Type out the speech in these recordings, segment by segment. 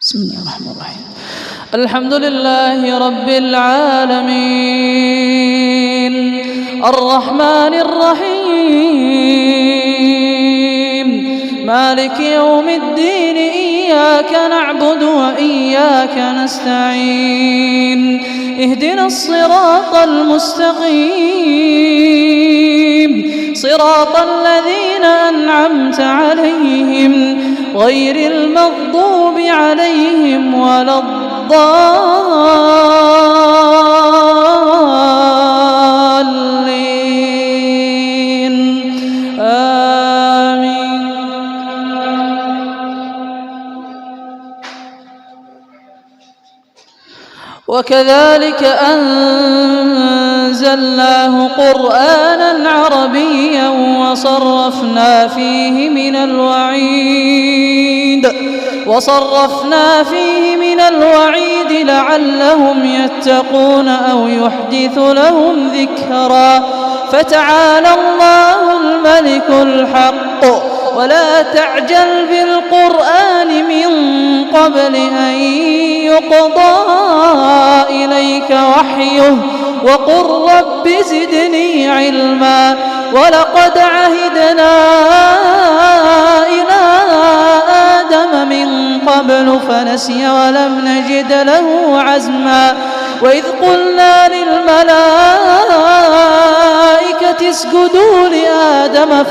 بسم الله الرحمن الرحيم. الحمد لله رب العالمين الرحمن الرحيم مالك يوم الدين إياك نعبد وإياك نستعين اهدنا الصراط المستقيم صراط الذين أنعمت عليهم غير المغضوب عليهم ولا الضالين آمين. وكذلك أنزلناه قرآنا عربيا وصرفنا فيه من الوعيد لعلهم يتقون أو يحدث لهم ذكرا. فتعالى الله الملك الحق ولا تعجل بالقرآن من قبل أن يقضى إليك وحيه وقل رب زدني علما. ولقد عهدنا إلى آدم من قبل فنسي ولم نجد له عزما. وإذ قلنا للملائكة اسجدوا لآدم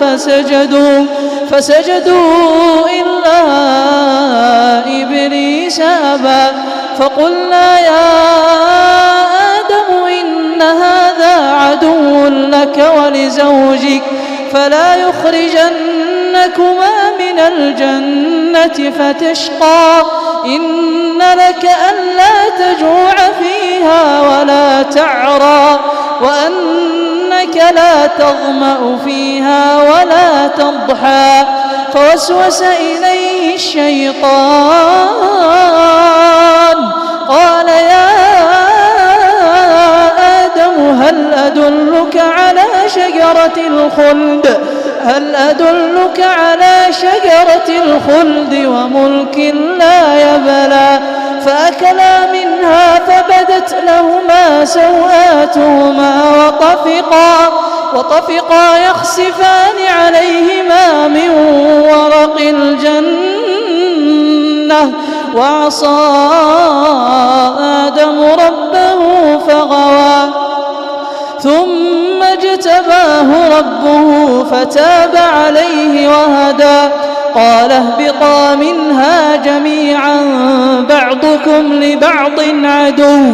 فسجدوا إلا إبليس أبى. فقلنا يا آدم إن هذا عدو لك ولزوجك فلا يخرجنكما من الجنة فتشقى. إن لك ألا تجوع فيها ولا تعرى وأنك لا تظمأ فيها ولا تضحى. فوسوس إليه الشيطان قال يا آدم هل أدلك على شجرة الخلد وملك لا يبلى. فأكلا منها فبدت لهما سوآتهما وطفقا يخصفان عليهما من ورق الجنة. وعصى آدم ربه فغوى ثم اجتباه ربه فتاب عليه وهدى. قال اهبطا منها جميعا بعضكم لبعض عدو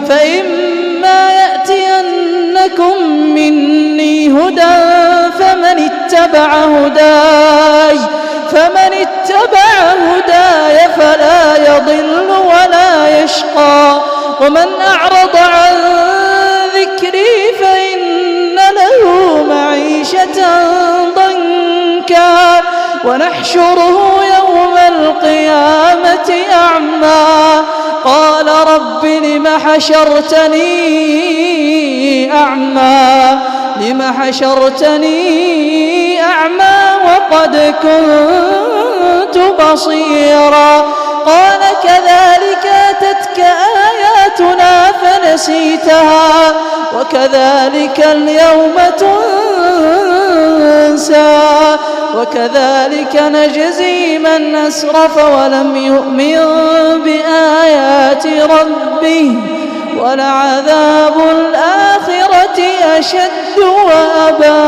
فإما يأتينكم مني هدى فمن اتبع هداي فلا يضل ولا يشقى. ومن أعرض عن ذكري فإن له معيشة ضنكا ونحشره يوم القيامة أعمى. قال رب لم حشرتني أعمى وقد كنت بصيرا. قال كذلك أتتك آياتنا فنسيتها وكذلك اليوم تنسى. وكذلك نجزي من أسرف ولم يؤمن بآيات ربه ولعذاب الآخرة أشد وأبى.